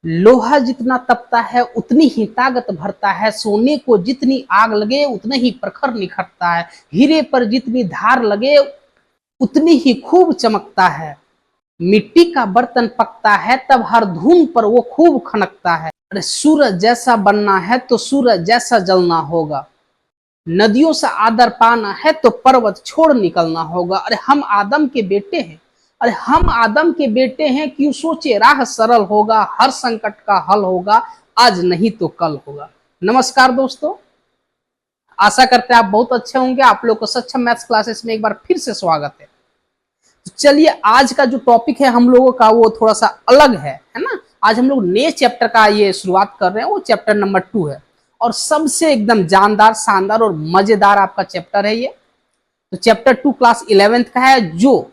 लोहा जितना तपता है उतनी ही ताकत भरता है, सोने को जितनी आग लगे उतना ही प्रखर निखरता है, हीरे पर जितनी धार लगे उतनी ही खूब चमकता है, मिट्टी का बर्तन पकता है तब हर धूम पर वो खूब खनकता है। अरे सूरज जैसा बनना है तो सूरज जैसा जलना होगा, नदियों से आदर पाना है तो पर्वत छोड़ निकलना होगा। अरे हम आदम के बेटे हैं, अरे हम आदम के बेटे हैं, क्यों सोचे राह सरल होगा, हर संकट का हल होगा, आज नहीं तो कल होगा। नमस्कार दोस्तों, आशा करते हैं आप बहुत अच्छे होंगे। आप लोग को सक्षम मैथ्स क्लासेस में एक बार फिर से स्वागत है। तो चलिए आज का जो टॉपिक है हम लोगों का वो थोड़ा सा अलग है ना। आज हम लोग नए चैप्टर का ये शुरुआत कर रहे हैं, वो चैप्टर नंबर 2 है और सबसे एकदम जानदार, शानदार और मजेदार आपका चैप्टर है ये। तो चैप्टर 2 क्लास 11th का है, जो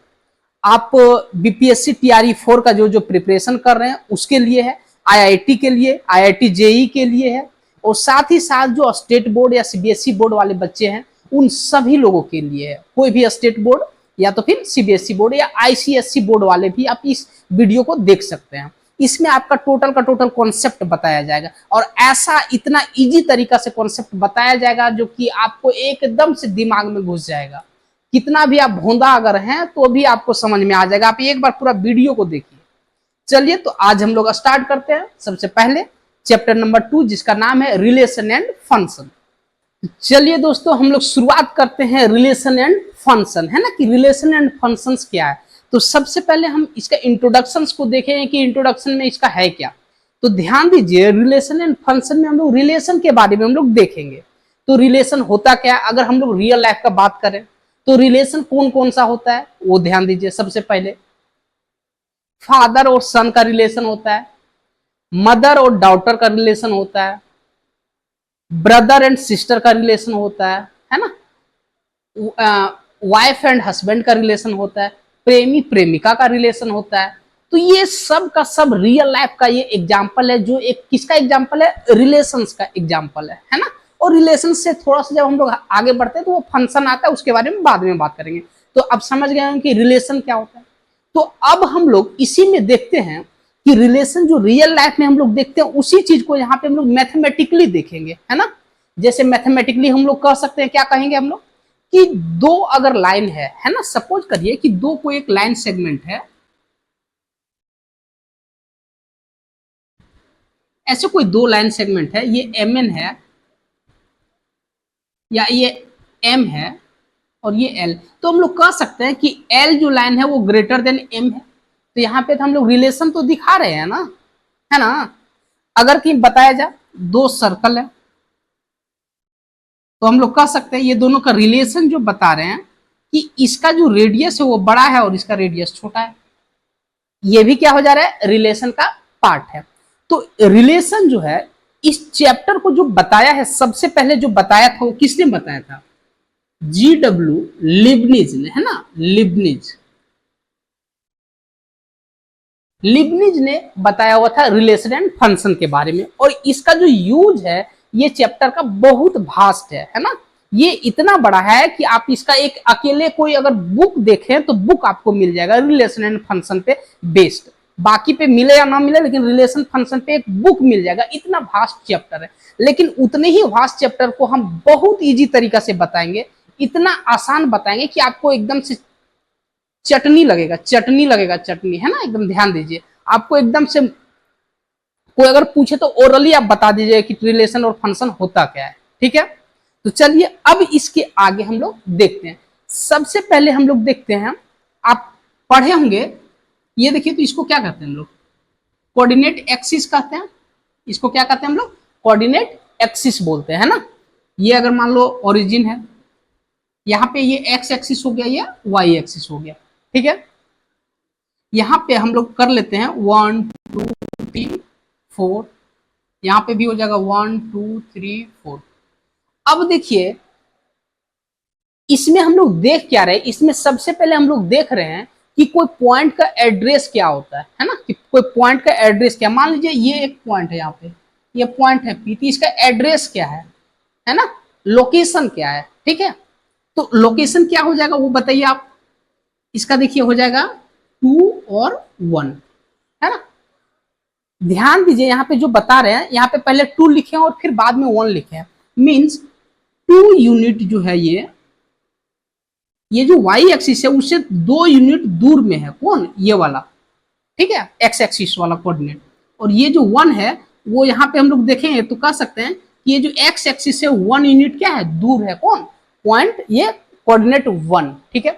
आप बीपीएससी टीआरई 4 का जो जो प्रिपरेशन कर रहे हैं उसके लिए है, आईआईटी के लिए, आईआईटी जेई के लिए है, और साथ ही साथ जो स्टेट बोर्ड या सीबीएसई बोर्ड वाले बच्चे हैं उन सभी लोगों के लिए है। कोई भी स्टेट बोर्ड या तो फिर सीबीएसई बोर्ड या आईसीएसई बोर्ड वाले भी आप इस वीडियो को देख सकते हैं। इसमें आपका टोटल का टोटल कॉन्सेप्ट बताया जाएगा और ऐसा इतना इजी तरीका से कॉन्सेप्ट बताया जाएगा जो कि आपको एकदम से दिमाग में घुस जाएगा। कितना भी आप भोंदा अगर हैं तो भी आपको समझ में आ जाएगा। आप एक बार पूरा वीडियो को देखिए। चलिए तो आज हम लोग स्टार्ट करते हैं। सबसे पहले चैप्टर नंबर 2 जिसका नाम है रिलेशन एंड फंक्शन। चलिए दोस्तों हम लोग शुरुआत करते हैं रिलेशन एंड फंक्शन, है ना, कि रिलेशन एंड फंक्शंस क्या है। तो सबसे पहले हम इसका इंट्रोडक्शंस को देखें कि इंट्रोडक्शन में इसका है क्या। तो ध्यान दीजिए, रिलेशन एंड फंक्शन में हम लोग रिलेशन के बारे में हम लोग देखेंगे। तो रिलेशन होता क्या, अगर हम लोग रियल लाइफ का बात करें तो रिलेशन कौन कौन सा होता है वो ध्यान दीजिए। सबसे पहले फादर और सन का रिलेशन होता है, मदर और डॉटर का रिलेशन होता है, ब्रदर एंड सिस्टर का रिलेशन होता है ना, वाइफ एंड हस्बैंड का रिलेशन होता है, प्रेमी प्रेमिका का रिलेशन होता है। तो ये सब का सब रियल लाइफ का ये एग्जाम्पल है, जो एक किसका एग्जाम्पल है, रिलेशंस का एग्जाम्पल है ना। और रिलेशन से थोड़ा सा जब हम लोग आगे बढ़ते हैं तो वो फंक्शन आता है, उसके बारे में बाद में बात करेंगे। तो अब समझ गए हैं कि रिलेशन क्या होता है। तो अब हम लोग इसी में देखते हैं कि रिलेशन जो रियल लाइफ में हम लोग देखते हैं उसी चीज को यहाँ पे हम लोग मैथमेटिकली देखेंगे, है ना। जैसे मैथमेटिकली हम लोग कह सकते हैं, क्या कहेंगे हम लोग, कि दो अगर लाइन है ना, सपोज करिए कि दो को एक लाइन सेगमेंट है, ऐसे कोई दो लाइन सेगमेंट है, ये एम एन है या ये एम है और ये एल, तो हम लोग कह सकते हैं कि एल जो लाइन है वो ग्रेटर देन एम है। तो यहाँ पे तो हम लोग रिलेशन तो दिखा रहे हैं ना, है ना। अगर कहीं बताया जाए दो सर्कल है तो हम लोग कह सकते हैं ये दोनों का रिलेशन जो बता रहे हैं कि इसका जो रेडियस है वो बड़ा है और इसका रेडियस छोटा है। ये भी क्या हो जा रहा है, रिलेशन का पार्ट है। तो रिलेशन जो है इस चैप्टर को जो बताया है, सबसे पहले जो बताया था वो किसने बताया था, GW लिबनिज ने, है ना। लिबनिज ने बताया हुआ था रिलेशन एंड फंक्शन के बारे में। और इसका जो यूज है ये चैप्टर का बहुत भास्ट है ना। ये इतना बड़ा है कि आप इसका एक अकेले कोई अगर बुक देखें तो बुक आपको मिल जाएगा रिलेशन एंड फंक्शन पे बेस्ड। बाकी पे मिले या ना मिले लेकिन रिलेशन फंक्शन पे एक बुक मिल जाएगा। इतना भास्ट चैप्टर है, लेकिन उतने ही भास्ट चैप्टर को हम बहुत इजी तरीका से बताएंगे, इतना आसान बताएंगे कि आपको एकदम से चटनी लगेगा, चटनी, है ना। एकदम ध्यान दीजिए, आपको एकदम से कोई अगर पूछे तो ओरली आप बता दीजिए कि रिलेशन और फंक्शन होता क्या है, ठीक है। तो चलिए अब इसके आगे हम लोग देखते हैं। सबसे पहले हम लोग देखते हैं, आप पढ़े होंगे, ये देखिए, तो इसको क्या कहते हैं हम लोग, कोऑर्डिनेट एक्सिस कहते हैं। इसको क्या कहते हैं हम लोग, कोऑर्डिनेट एक्सिस बोलते हैं, है ना। ये अगर मान लो ओरिजिन है, यहाँ पे ये एक्स एक्सिस हो गया, ये वाई एक्सिस हो गया, ठीक है। यहाँ पे हम लोग कर लेते हैं 1 2 3 4, यहाँ पे भी हो जाएगा 1 2 3 4। अब देखिए इसमें हम लोग देख क्या रहे हैं, इसमें सबसे पहले हम लोग देख रहे हैं कि कोई पॉइंट का एड्रेस क्या होता है ना, कि कोई पॉइंट का एड्रेस क्या। मान लीजिए ये एक पॉइंट है, यहाँ पे ये पॉइंट है पी, इसका एड्रेस क्या है ना, लोकेशन क्या है, ठीक है। तो लोकेशन क्या हो जाएगा वो बताइए आप। इसका देखिए हो जाएगा 2 और 1, है ना। ध्यान दीजिए यहाँ पे जो बता रहे हैं, यहाँ पे पहले 2 लिखे हैं और फिर बाद में 1 लिखे हैं, मीन्स 2 यूनिट जो है ये जो y एक्सिस है उससे 2 यूनिट दूर में है, कौन, ये वाला, ठीक है, x एक्सिस वाला कोऑर्डिनेट। और ये जो 1 है वो यहाँ पे हम लोग देखेंगे तो कह सकते हैं कि ये जो x एक्सिस से 1 यूनिट क्या है, दूर है, कौन, पॉइंट, ये कोऑर्डिनेट 1, ठीक है।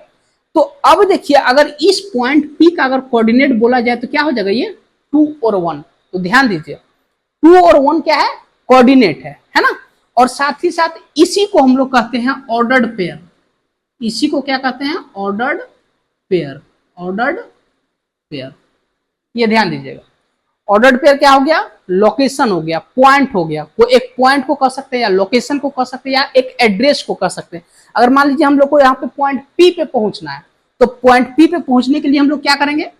तो अब देखिए अगर इस पॉइंट P का अगर कोऑर्डिनेट बोला जाए तो क्या हो जाएगा, ये 2 और 1। तो ध्यान दीजिए 2 और 1 क्या है, कोऑर्डिनेट है ना। और साथ ही साथ इसी को हम लोग कहते हैं ऑर्डर्ड पेयर, इसी को क्या कहते हैं, ऑर्डर्ड पेयर, ऑर्डर्ड पेयर, ये ध्यान दीजिएगा। ऑर्डर्ड पेयर क्या हो गया, लोकेशन हो गया, पॉइंट हो गया, कोई एक पॉइंट को कह सकते हैं या लोकेशन को कह सकते हैं या एक एड्रेस को कह सकते हैं। अगर मान लीजिए हम लोग को यहाँ पे पॉइंट P पे पहुंचना है, तो पॉइंट P पे पहुंचने के लिए हम लोग क्या करेंगे,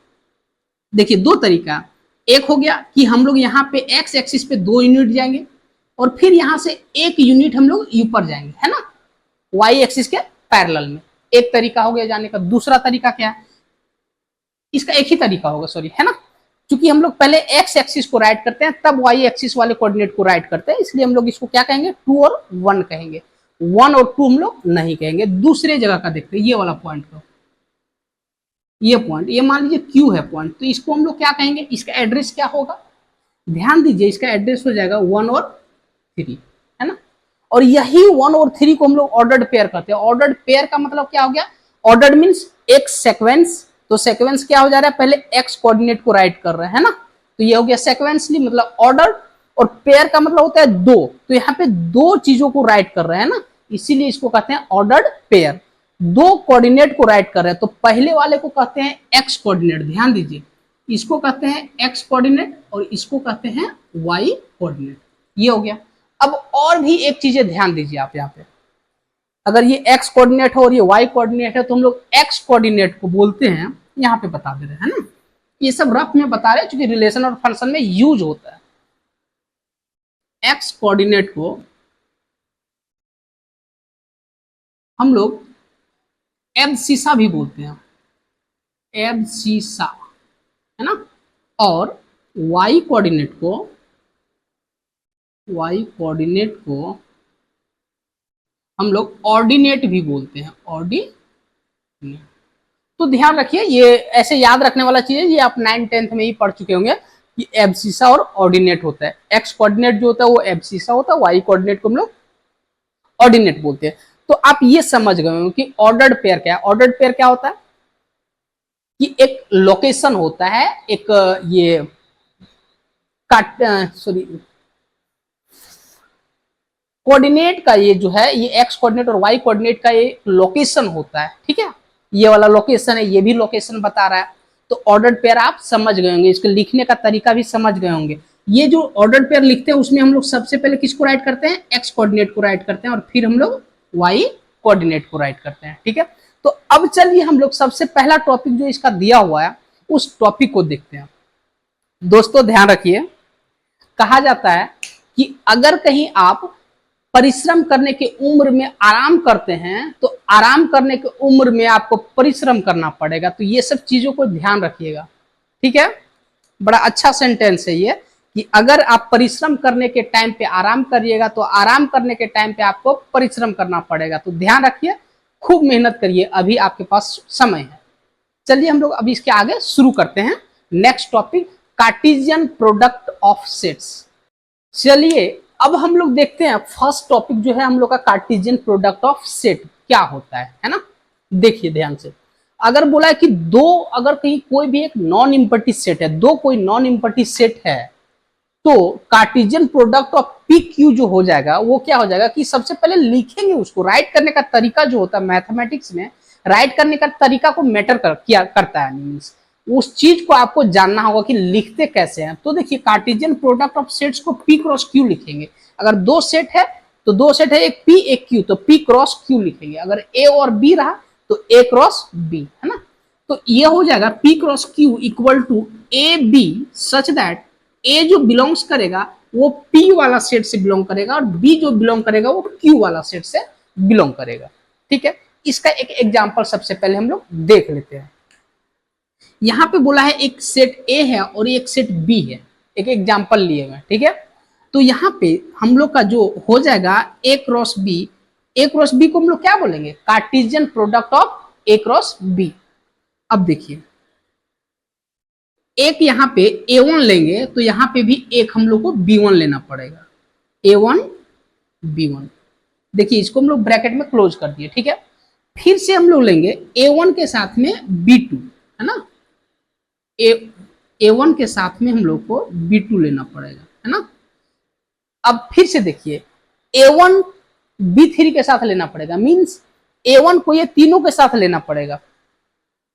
देखिए 2 तरीका, एक हो गया कि हम लोग यहाँ पे x एक्सिस पे 2 यूनिट जाएंगे और फिर यहाँ से 1 यूनिट हम लोग ऊपर जाएंगे, है ना, y एक्सिस के पैरेलल में, एक तरीका हो गया जाने का। दूसरा तरीका क्या है, इसका एक ही तरीका होगा, सॉरी, है ना, क्योंकि हम लोग पहले x एक्सिस को राइट करते हैं तब y एक्सिस वाले कोऑर्डिनेट को राइट करते हैं, इसलिए हम लोग इसको क्या कहेंगे, 2 और 1 कहेंगे, 1 और 2 हम लोग नहीं कहेंगे। दूसरे जगह का देखते हैं, ये वाला पॉइंट को, ये पॉइंट, ये मान लीजिए Q है पॉइंट, तो इसको हम लोग क्या कहेंगे, इसका एड्रेस क्या होगा, ध्यान दीजिए इसका एड्रेस हो जाएगा 1 और 3, है ना। और यही 1 और 3 को हम लोग ऑर्डर्ड पेयर कहते हैं। ऑर्डर्ड पेयर का मतलब क्या हो गया, ऑर्डर्ड मींस एक सीक्वेंस, तो सीक्वेंस क्या हो जा रहा है, पहले x कोऑर्डिनेट को राइट कर रहे हैं ना, तो ये हो गया सीक्वेंसली मतलब ऑर्डर्ड। और पेयर का मतलब होता है 2, तो यहाँ पे 2 चीजों को राइट कर रहे हैं ना, इसीलिए इसको कहते हैं ऑर्डर्ड पेयर। 2 कोऑर्डिनेट को राइट कर रहे हैं, तो पहले वाले को कहते हैं x कोऑर्डिनेट, ध्यान दीजिए, इसको कहते हैं x कोऑर्डिनेट और इसको कहते हैं y कोऑर्डिनेट, ये हो गया। अब और भी एक चीजें ध्यान दीजिए आप, यहाँ पे अगर ये x कोऑर्डिनेट है और ये y कोऑर्डिनेट है तो हम लोग x कोऑर्डिनेट को बोलते हैं, यहाँ पे बता दे रहे हैं ना, ये सब रफ में बता रहे हैं क्योंकि रिलेशन और फंक्शन में यूज होता है। x कोऑर्डिनेट को हम लोग एब्सिसा भी बोलते हैं, एब्सिसा, है ना। और y कोऑर्डिनेट को हम लोग ऑर्डिनेट भी बोलते हैं, ऑर्डिनेट। तो ध्यान रखिए, ये ऐसे याद रखने वाला चीज है, ये आप 9th-10th में ही पढ़ चुके होंगे कि एब्सिसा और ऑर्डिनेट होता है। एक्स कोऑर्डिनेट जो होता है वो एब्सिसा होता है, वाई कोऑर्डिनेट को हम लोग ऑर्डिनेट बोलते हैं। तो आप ये समझ गए हो कि ऑर्डर्ड पेयर क्या है। ऑर्डर्ड पेयर क्या होता है कि एक लोकेशन होता है, एक ये कोऑर्डिनेट का, ये जो है ये एक्स कोऑर्डिनेट और वाई कोऑर्डिनेट का ये लोकेशन होता है, ठीक है, ये वाला लोकेशन है, ये भी लोकेशन बता रहा है। तो ऑर्डर्ड पेयर आप समझ गए होंगे, इसके लिखने का तरीका भी समझ गए होंगे। ये जो ऑर्डर्ड पेयर लिखते हैं उसमें हम लोग सबसे पहले किसको राइट करते हैं, एक्स कोऑर्डिनेट को राइट करते हैं और फिर हम लोग वाई कोऑर्डिनेट को राइट करते हैं, ठीक है। तो अब चलिए हम लोग सबसे पहला टॉपिक जो इसका दिया हुआ है उस टॉपिक को देखते हैं। दोस्तों ध्यान रखिए, कहा जाता है कि अगर कहीं आप परिश्रम करने की उम्र में आराम करते हैं तो आराम करने की उम्र में आपको परिश्रम करना पड़ेगा। तो ये सब चीजों को ध्यान रखिएगा, ठीक है। बड़ा अच्छा सेंटेंस है ये कि अगर आप परिश्रम करने के टाइम पे आराम करिएगा तो आराम करने के टाइम पे आपको परिश्रम करना पड़ेगा। तो ध्यान रखिए, खूब मेहनत करिए, अभी आपके पास समय है। चलिए हम लोग अभी इसके आगे शुरू करते हैं। Next topic, Cartesian product of sets. चलिए अब हम लोग देखते हैं फर्स्ट टॉपिक जो है हम लोग का, कार्टेशियन प्रोडक्ट ऑफ सेट क्या होता है ना। देखिए ध्यान से, अगर बोला है कि अगर कहीं कोई भी एक नॉन इम्पटी सेट है, कोई नॉन इम्पटी सेट है, तो Cartesian product of P Q जो हो जाएगा वो क्या हो जाएगा कि सबसे पहले लिखेंगे उसको, राइट करने का तरीका जो होता है मैथमेटिक्स में, राइट करने का तरीका को मैटर करता है, मीन्स उस चीज को आपको जानना होगा कि लिखते कैसे हैं। तो देखिए कार्टेशियन प्रोडक्ट ऑफ सेट्स को P क्रॉस Q लिखेंगे। अगर 2 सेट है तो 2 सेट है, एक P एक Q, तो P क्रॉस Q लिखेंगे। अगर A और B रहा तो A क्रॉस B, है ना। तो ये हो जाएगा P cross Q equal to AB such that A जो बिलोंग्स करेगा वो P वाला सेट से बिलोंग करेगा और B जो बिलोंग करेगा वो Q वाला सेट से बिलोंग करेगा, ठीक है। इसका एक एग्जांपल सबसे पहले हम लोग देख लेते हैं। यहां पे बोला है एक सेट A है और एक सेट B है, एक एग्जाम्पल लिए हुए, ठीक है। तो यहाँ पे हम लोग का जो हो जाएगा A cross B, A cross B को हम लोग क्या बोलेंगे, Cartesian product of A cross B. अब देखिए एक यहाँ पे A1 लेंगे तो यहाँ पे भी एक हम लोग को B1 लेना पड़ेगा, A1 B1। देखिए इसको हम लोग ब्रैकेट में क्लोज कर दिए, ठीक है। फिर से हम लोग लेंगे A1 के साथ में B2, है ना, A1 के साथ में हम लोग को B2 लेना पड़ेगा, है ना। अब फिर से देखिए A1 B3 के साथ लेना पड़ेगा, मींस A1 को ये तीनों के साथ लेना पड़ेगा,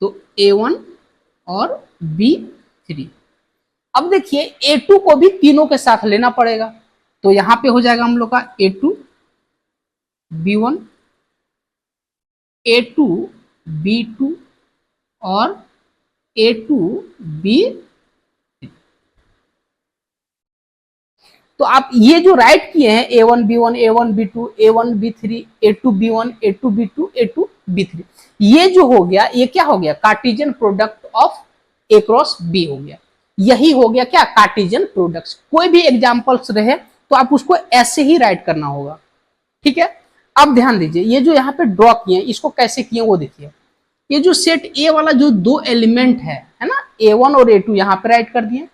तो A1 और B3। अब देखिए A2 को भी तीनों के साथ लेना पड़ेगा, तो यहां पे हो जाएगा हम लोग का A2 B1, A2 B2 और A2 B3। तो आप ये जो राइट किए हैं A1 B1 A1 B2 A1 B3 A2 B1 A2 B2 A2 B3, ये जो हो गया ये क्या हो गया, Cartesian product of A cross B हो गया। यही हो गया क्या, कार्टेशियन प्रोडक्ट्स। कोई भी एग्जांपल्स रहे तो आप उसको ऐसे ही राइट करना होगा, ठीक है। अब ध्यान दीजिए ये जो यहाँ पे ड्रॉ किए इसको कैसे किए वो देखिए। ये जो सेट ए वाला जो दो एलिमेंट है ना, A1 और A2 यहाँ पे राइट कर दिए,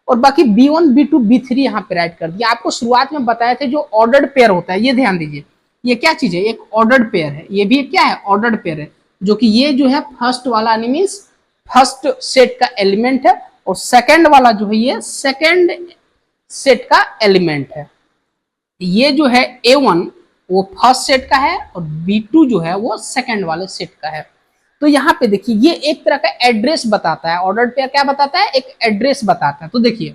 और बाकी B1 B2 B3 यहाँ पे राइट कर दिया। आपको शुरुआत में बताया थे जो ऑर्डर्ड पेयर होता है, ये ध्यान दीजिए ये क्या चीज है, एक ऑर्डर्ड पेयर है, ये भी क्या है, ऑर्डर्ड पेयर है, जो कि ये जो है फर्स्ट वाला मीन्स फर्स्ट सेट का एलिमेंट है, और सेकंड वाला जो है ये सेकंड सेट का एलिमेंट है। ये जो है A1 वो फर्स्ट सेट का है और B2 जो है वो सेकंड वाले सेट का है। तो यहाँ पे देखिए ये एक तरह का एड्रेस बताता है, ऑर्डर्ड पेयर क्या बताता है, एक एड्रेस बताता है। तो देखिए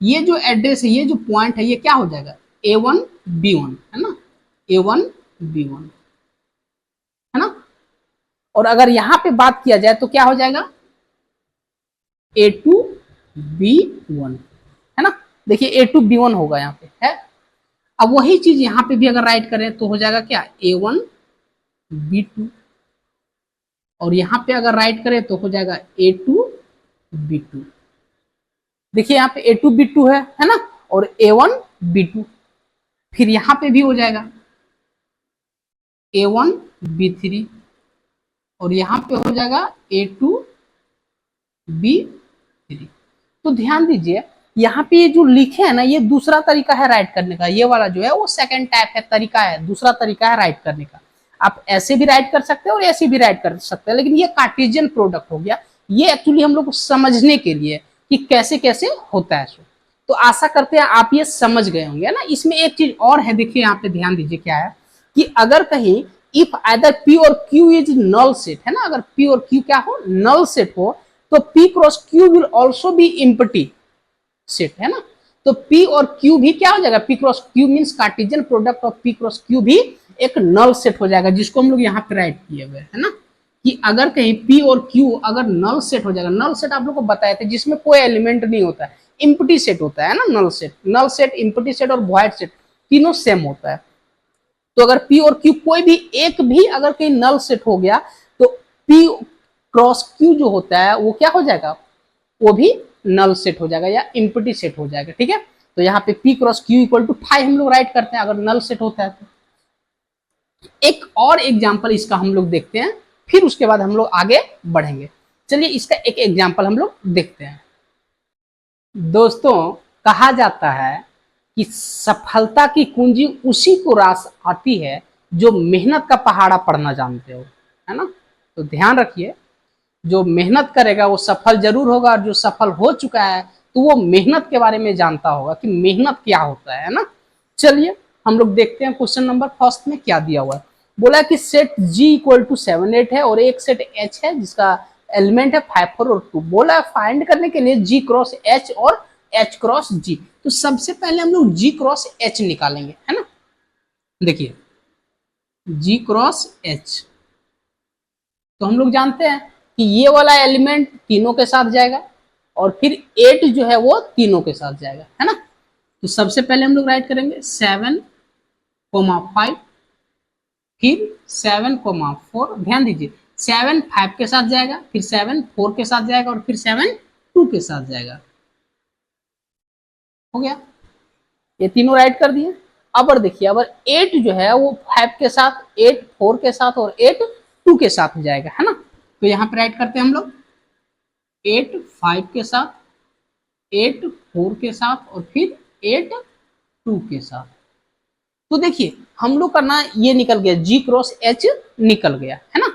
ये जो एड्रेस है, ये जो पॉइंट है, ये क्या हो जाएगा A1 B1, है ना, A1 B1, है ना। और अगर यहाँ पे बात किया जाए तो क्या हो जाएगा A2 B1, है ना। देखिए A2 B1 होगा यहाँ पे, है। अब वही चीज यहाँ पे भी अगर राइट करें तो हो जाएगा क्या A1 B2, और यहां पे अगर राइट करें तो हो जाएगा A2 B2। देखिए यहाँ पे A2 B2 है ना, और A1 B2। फिर यहां पे भी हो जाएगा A1 B3, और यहां पे हो जाएगा A2 B3। तो ध्यान दीजिए यहाँ पे ये जो लिखे है ना, ये दूसरा तरीका है राइट करने का, ये वाला जो है वो सेकंड टाइप है, तरीका है, दूसरा तरीका है राइट करने का। आप ऐसे भी राइट कर सकते हैं और ऐसे भी राइट कर सकते हैं, लेकिन ये कार्टेशियन प्रोडक्ट हो गया। ये एक्चुअली हम लोग को समझने के लिए कि कैसे कैसे होता है। तो आशा करते हैं आप ये समझ गए होंगे, ना। इसमें एक चीज और है, देखिए यहाँ पे ध्यान दीजिए क्या है कि अगर कहीं इफ आइदर P और Q इज नल सेट, है ना, अगर P और Q क्या हो, नल सेट हो, तो P cross Q will also be empty set, है ना। तो P और Q भी क्या हो जाएगा, P cross Q means Cartesian product of P cross Q भी एक नल सेट हो जाएगा, जिसको हम लोग यहाँ पे राइट किए हुए, है ना, कि अगर कहीं P और Q अगर नल सेट हो जाएगा, नल सेट आप लोग को बताए थे जिसमें कोई एलिमेंट नहीं होता है, इम्प्टी सेट होता है ना, null set, null set, empty set और वॉइड सेट तीनों सेम होता है। तो अगर P और Q कोई भी एक भी अगर कहीं नल सेट हो गया तो P क्रॉस Q जो होता है वो क्या हो जाएगा, वो भी नल सेट हो जाएगा या इम्प्टी सेट हो जाएगा, ठीक है। तो यहाँ पे P cross Q equal to 5 हम लोग राइट करते हैं अगर नल सेट होता है तो। एक और एग्जाम्पल इसका हम लोग देखते हैं, फिर उसके बाद हम लोग आगे बढ़ेंगे। चलिए इसका एक एग्जाम्पल हम लोग देखते हैं। दोस्तों कहा जाता है कि सफलता की कुंजी उसी को रास आती है जो मेहनत का पहाड़ा पढ़ना जानते हो, है ना। तो ध्यान रखिए जो मेहनत करेगा वो सफल जरूर होगा, और जो सफल हो चुका है तो वो मेहनत के बारे में जानता होगा कि मेहनत क्या होता है ना। चलिए हम लोग देखते हैं क्वेश्चन नंबर फर्स्ट में क्या दिया हुआ है। बोला कि सेट G इक्वल टू 7 8 है और एक सेट H है जिसका एलिमेंट है 5 4 और 2। बोला फाइंड करने के लिए G क्रॉस H और H क्रॉस G। तो सबसे पहले हम लोग G क्रॉस H निकालेंगे, है ना। देखिए G क्रॉस H, तो हम लोग जानते हैं कि ये वाला एलिमेंट तीनों के साथ जाएगा और फिर 8 जो है वो तीनों के साथ जाएगा, है ना। तो सबसे पहले हम लोग राइट करेंगे 7 5, फिर 7 4। ध्यान दीजिए 7 5 के साथ जाएगा, फिर 7 4 के साथ जाएगा और फिर 7 2 के साथ जाएगा। हो गया, ये तीनों राइट कर दिए। अब देखिए, अब 8 जो है वो 5 के साथ, 8 4 के साथ और 8 2 के साथ जाएगा, है ना। तो यहाँ पे राइट करते हैं हम लोग 8 5 के साथ, 8 4 के साथ और फिर 8 2 के साथ। तो देखिए हम लोग का ना ये निकल गया, G क्रॉस H निकल गया, है ना।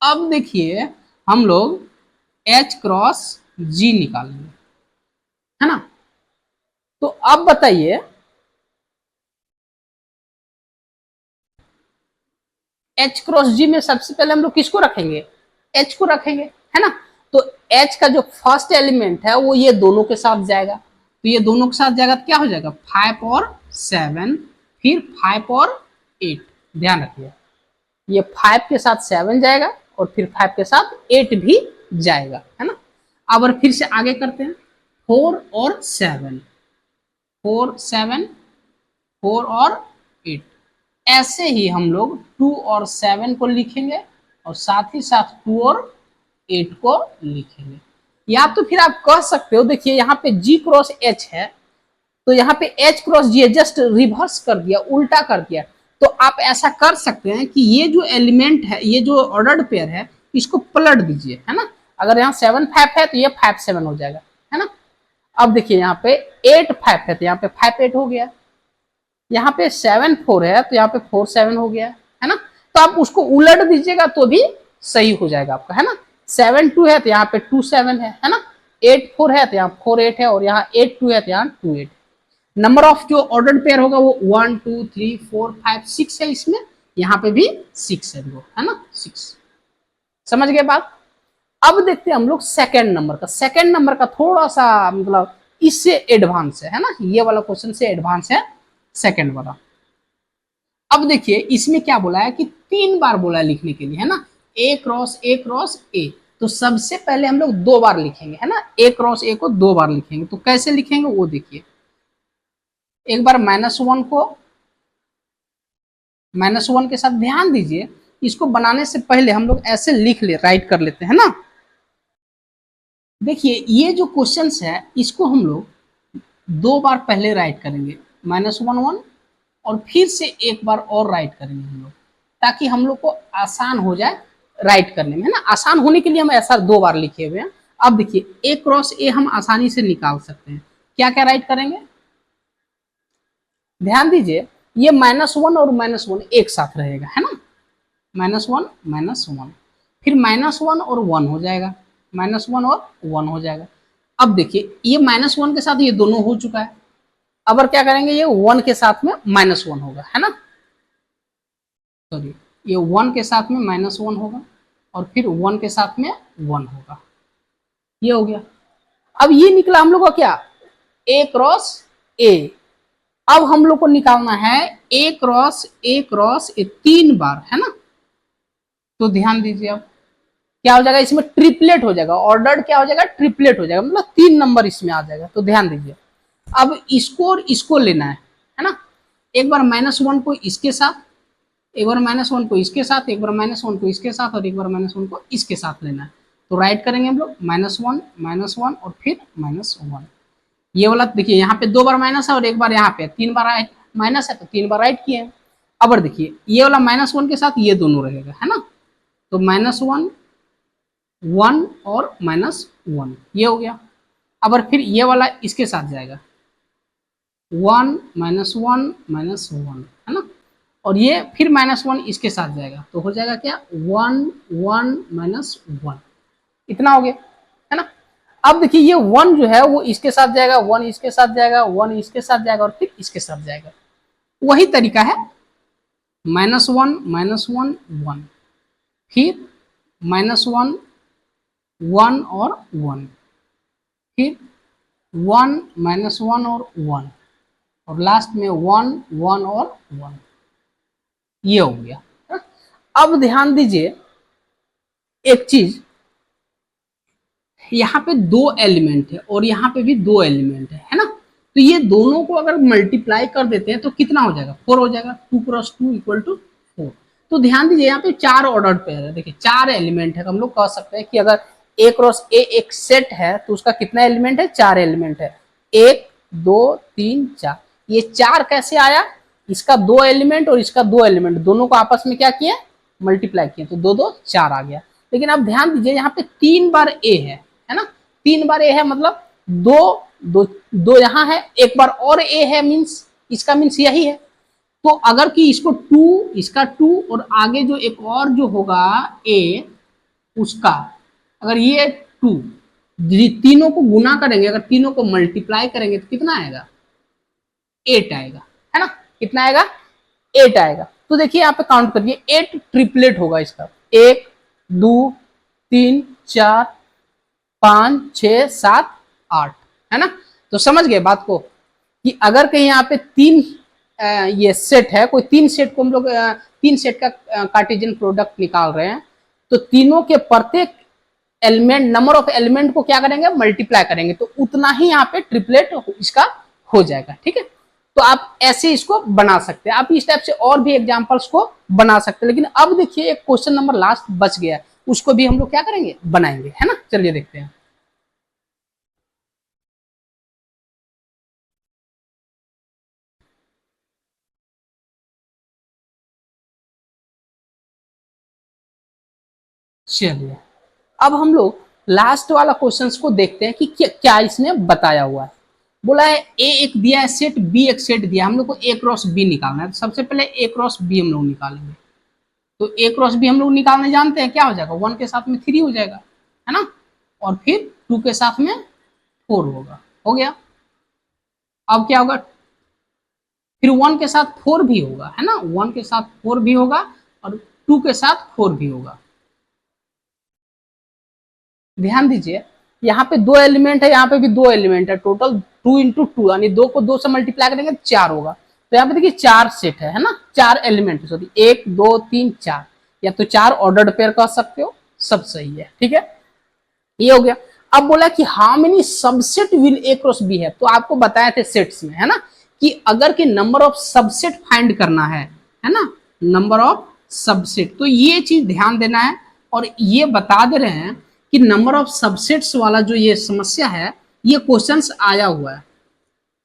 अब देखिए हम लोग H क्रॉस G निकालेंगे, है ना। तो अब बताइए H क्रॉस G में सबसे पहले हम लोग किसको रखेंगे, H को रखेंगे, है ना। तो H का जो फर्स्ट एलिमेंट है वो ये दोनों के साथ जाएगा, तो ये दोनों के साथ जाएगा तो क्या हो जाएगा 5 और 7, फिर 5 और 8। ध्यान रखिए ये 5 के साथ 7 जाएगा और फिर 5 के साथ 8 भी जाएगा, है ना। अब और फिर से आगे करते हैं 4 और 7, 4 7 4 और 8। ऐसे ही हम लोग 2 और 7 को लिखेंगे और साथ ही साथ 2 और 8 को लिखेंगे। या तो फिर आप कह सकते हो, देखिए यहाँ पे G क्रॉस H है तो यहाँ पे H cross G just reverse कर दिया, उल्टा कर दिया। तो आप ऐसा कर सकते हैं कि ये जो एलिमेंट है, ये जो ऑर्डर्ड पेयर है, इसको पलट दीजिए, है ना। अगर यहाँ 7 5 है तो ये 5 7 हो जाएगा, है ना। अब देखिए यहाँ पे 8 5 है तो यहाँ पे 5 8 हो गया, यहाँ पे 7 4 है तो यहाँ पे 4 7 हो गया, है ना। तो आप उसको उलट दीजिएगा तो भी सही हो जाएगा आपका, है ना। 7 2 है तो यहाँ पे 2 7 है ना। 8 4 है तो यहाँ 4 8 है और यहाँ 8 2 है तो यहाँ 2 8। नंबर ऑफ जो ऑर्डर्ड पेयर होगा वो 1 2 3 4 5 6 है इसमें, यहाँ पे भी 6 है ना, 6। समझ गए बात। अब देखते हैं हम लोग सेकेंड नंबर का। सेकेंड नंबर का थोड़ा सा मतलब इससे एडवांस है ना, ये वाला क्वेश्चन से एडवांस है सेकेंड वाला। अब देखिए इसमें क्या बोला है कि 3 बार बोला है लिखने के लिए, है ना। A क्रॉस A, तो सबसे पहले हम लोग 2 बार लिखेंगे, है ना। A क्रॉस A को 2 बार लिखेंगे, तो कैसे लिखेंगे वो देखिए। एक बार -1 को -1 के साथ, ध्यान दीजिए इसको बनाने से पहले हम लोग ऐसे लिख ले, राइट कर लेते हैं ना। देखिए ये जो क्वेश्चन है इसको हम लोग 2 बार पहले राइट करेंगे, -1 1 और फिर से एक बार और राइट करेंगे हम लोग, ताकि हम लोग को आसान हो जाए राइट करने में, है ना। आसान होने के लिए हम ऐसा 2 बार लिखे हुए हैं। अब देखिए A क्रॉस A हम आसानी से निकाल सकते हैं। क्या क्या राइट करेंगे, ध्यान दीजिए ये -1 और -1 एक साथ रहेगा, है ना। -1 फिर -1 और 1 हो जाएगा, -1 और 1 हो जाएगा। अब देखिए ये -1 के साथ ये दोनों हो चुका है। अब और क्या करेंगे, ये 1 के साथ में -1 होगा, है ना। सॉरी, ये 1 के साथ में -1 होगा और फिर 1 के साथ में 1 होगा, ये हो गया। अब ये निकला हम लोग का क्या, A क्रॉस A। अब हम लोग को निकालना है A क्रॉस A 3 बार, है ना। तो ध्यान दीजिए अब क्या हो जाएगा, इसमें ट्रिपलेट हो जाएगा, ऑर्डर्ड क्या हो जाएगा, ट्रिपलेट हो जाएगा, मतलब 3 नंबर इसमें आ जाएगा। तो ध्यान दीजिए अब इसको और इसको लेना है ना। एक बार -1 को इसके साथ, एक बार -1 को इसके साथ, एक बार -1 को इसके साथ और एक बार -1 को इसके साथ लेना है। तो राइट करेंगे हम लोग -1 और फिर -1। ये वाला देखिए यहाँ पे 2 बार माइनस है और एक बार यहाँ पे 3 बार माइनस है, तो 3 बार राइट किए। अब देखिए ये वाला -1 के साथ ये दोनों रहेगा, है ना। तो -1 1 और -1 ये हो गया। अब फिर ये वाला इसके साथ जाएगा 1 -1 है ना। और ये फिर -1 इसके साथ जाएगा, तो हो जाएगा क्या 1 1 -1, इतना हो गया, है ना। अब देखिए ये 1 जो है वो इसके साथ जाएगा, 1 इसके साथ जाएगा, 1 इसके साथ जाएगा और फिर इसके साथ जाएगा। वही तरीका है, -1 -1 1, फिर -1 1 और 1, फिर 1 -1 और 1 और लास्ट में 1 1 और 1, ये हो गया। अब ध्यान दीजिए एक चीज, यहाँ पे 2 एलिमेंट है और यहाँ पे भी 2 एलिमेंट है ना। तो ये दोनों को अगर मल्टीप्लाई कर देते हैं तो कितना हो जाएगा, 4 हो जाएगा। 2 क्रॉस 2 इक्वल टू 4। तो ध्यान दीजिए यहाँ पे 4 ऑर्डर्ड पेयर है, देखिए 4 एलिमेंट है। हम लोग कह सकते हैं कि अगर A क्रॉस A एक सेट है तो उसका कितना एलिमेंट है, 4 एलिमेंट है। 1 2 3 4, ये 4 कैसे आया, इसका 2 एलिमेंट और इसका 2 एलिमेंट दोनों को आपस में क्या किए, मल्टीप्लाई किए, तो 2 2 4 आ गया। लेकिन अब ध्यान दीजिए यहाँ पे 3 बार ए है ना, 3 बार ए है मतलब 2 2 2 यहाँ है, एक बार और ए है, मीन्स इसका मीन्स यही है। तो अगर कि इसको 2, इसका 2 और आगे जो एक और जो होगा ए उसका, अगर ये 2 तीनों को गुना करेंगे, अगर तीनों को मल्टीप्लाई करेंगे तो कितना आएगा, 8 आएगा, है ना, कितना आएगा, 8 आएगा। तो देखिए यहाँ पे काउंट करिए, 8 ट्रिपलेट होगा इसका, 1 2 3 4 5 6 7 8, है ना। तो समझ गए बात को कि अगर कहीं यहाँ पे 3 ये सेट है, कोई 3 सेट को हम लोग 3 सेट का कार्टेशियन प्रोडक्ट निकाल रहे हैं, तो तीनों के प्रत्येक एलिमेंट, नंबर ऑफ एलिमेंट को क्या करेंगे, मल्टीप्लाई करेंगे, तो उतना ही यहाँ पे ट्रिपलेट इसका हो जाएगा, ठीक है। तो आप ऐसे इसको बना सकते हैं, आप इस टाइप से और भी एग्जांपल्स को बना सकते हैं। लेकिन अब देखिए एक क्वेश्चन नंबर लास्ट बच गया है, उसको भी हम लोग क्या करेंगे, बनाएंगे, है ना। चलिए देखते हैं। चलिए अब हम लोग लास्ट वाला क्वेश्चंस को देखते हैं कि क्या इसमें बताया हुआ है। बोला है ए एक दिया है सेट, बी एक सेट दिया, हम लोग को ए क्रॉस बी निकालना है। तो सबसे पहले ए क्रॉस बी हम लोग निकालेंगे। तो ए क्रॉस बी हम लोग निकालने जानते हैं, क्या हो जाएगा, 1 के साथ में 3 हो जाएगा, है ना, और फिर 2 के साथ में 4 होगा, हो गया। अब क्या होगा, फिर 1 के साथ 4 भी होगा, है ना, 1 के साथ 4 भी होगा और 2 के साथ 4 भी होगा। ध्यान दीजिए यहाँ पे 2 एलिमेंट है, यहाँ पे भी 2 एलिमेंट है, टोटल 2 इंटू 2, यानी 2 को 2 से मल्टीप्लाई करेंगे 4 होगा। तो यहाँ पे देखिए 4 सेट है ना, 4 एलिमेंट, सॉरी 1 2 3 4, या तो 4 ऑर्डर्ड पेयर कह सकते हो, सब सही है, ठीक है, ये हो गया। अब बोला कि how many subset will A cross B है, तो आपको बताए थे सेट्स में, है ना, कि अगर कि नंबर ऑफ सबसेट फाइंड करना है ना, नंबर ऑफ सबसेट, तो ये चीज ध्यान देना है। और ये बता दे रहे हैं कि नंबर ऑफ सबसेट्स वाला जो ये समस्या है, ये क्वेश्चंस आया हुआ है,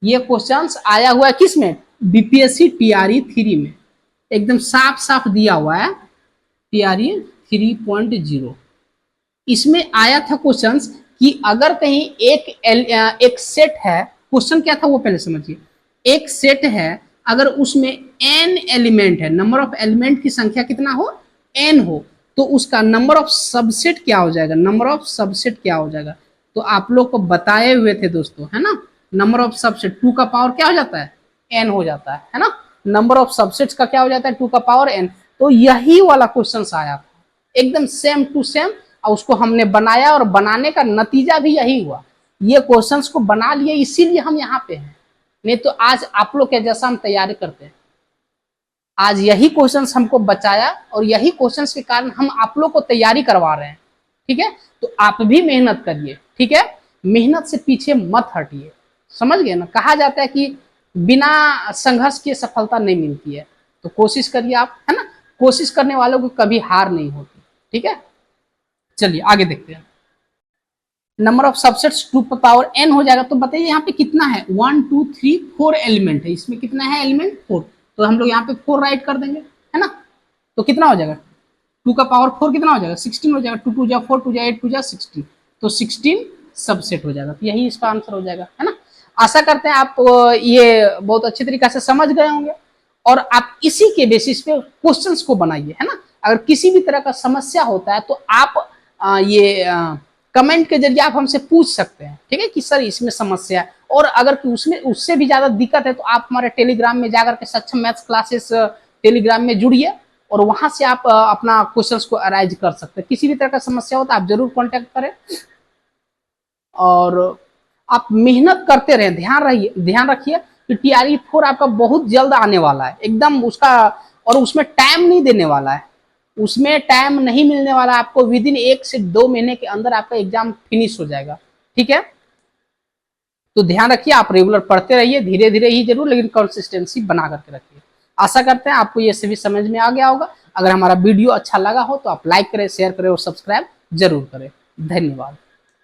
ये क्वेश्चंस आया हुआ है किसमें, बीपीएससी टीआरई 3 में, एकदम साफ साफ दिया हुआ है, टीआरई 3.0। इसमें आया था क्वेश्चंस कि अगर कहीं एक सेट है, क्वेश्चन क्या था वो पहले समझिए, एक सेट है, अगर उसमें n एलिमेंट है, नंबर ऑफ एलिमेंट की संख्या कितना हो, n हो, तो उसका नंबर ऑफ सबसेट क्या हो जाएगा, नंबर ऑफ सबसेट क्या हो जाएगा। तो आप लोग को बताए हुए थे दोस्तों, है ना, नंबर ऑफ सबसेट 2 का पावर क्या हो जाता है, n हो जाता है ना, नंबर ऑफ सबसेट्स का क्या हो जाता है, 2 का पावर n। तो यही वाला क्वेश्चन आया था, एकदम सेम टू सेम, और उसको हमने बनाया और बनाने का नतीजा भी यही हुआ। ये क्वेश्चंस को बना लिए, इसीलिए हम यहाँ पे हैं, नहीं तो आज आप लोग के जैसा हम तैयारी करते हैं। आज यही क्वेश्चंस हमको बचाया और यही क्वेश्चंस के कारण हम आप लोग को तैयारी करवा रहे हैं, ठीक है। तो आप भी मेहनत करिए, ठीक है, मेहनत से पीछे मत हटिए, समझ गए ना। कहा जाता है कि बिना संघर्ष के सफलता नहीं मिलती है, तो कोशिश करिए आप, है ना, कोशिश करने वालों को कभी हार नहीं होती, ठीक है। चलिए आगे देखते हैं। Number of subsets 2 power n हो जाएगा। तो बताइए यहाँ पे कितना है, 1 2 3 4 एलिमेंट है, इसमें कितना है एलिमेंट, 4। तो हम लोग यहाँ पे 4 राइट कर देंगे, है ना। तो कितना हो जाएगा, 2 का पावर 4 कितना हो जाएगा, 16 हो जाएगा। 2 2 जा 4, 2 जा 8, 2 जा 16, तो 16 सबसेट हो जाएगा। तो यही इसका आंसर हो जाएगा, है ना। आशा करते हैं आप ये बहुत अच्छी तरीके से समझ गए होंगे और आप इसी के बेसिस पे क्वेश्चंस को बनाइए, है ना। अगर किसी भी तरह का समस्या होता है तो आप ये कमेंट के जरिए आप हमसे पूछ सकते हैं, ठीक है, कि सर इसमें समस्या है। और अगर उसमें उससे भी ज्यादा दिक्कत है तो आप हमारे टेलीग्राम में जाकर के सक्षम मैथ्स क्लासेस टेलीग्राम में जुड़िए और वहां से आप अपना क्वेश्चंस को अराइज कर सकते हैं। किसी भी तरह का समस्या हो तो आप जरूर कांटेक्ट करें और आप मेहनत करते रहें। ध्यान रखिए कि टीआरई 4 आपका बहुत जल्द आने वाला है, एकदम उसका, और उसमें टाइम नहीं देने वाला है, उसमें टाइम नहीं मिलने वाला, आपको विद इन 1 से 2 महीने के अंदर आपका एग्जाम फिनिश हो जाएगा, ठीक है। तो ध्यान रखिए, आप रेगुलर पढ़ते रहिए, धीरे धीरे ही जरूर, लेकिन कंसिस्टेंसी बना करके रखिए। आशा करते हैं आपको ये सभी समझ में आ गया होगा। अगर हमारा वीडियो अच्छा लगा हो तो आप लाइक करें, शेयर करें और सब्सक्राइब जरूर करें। धन्यवाद।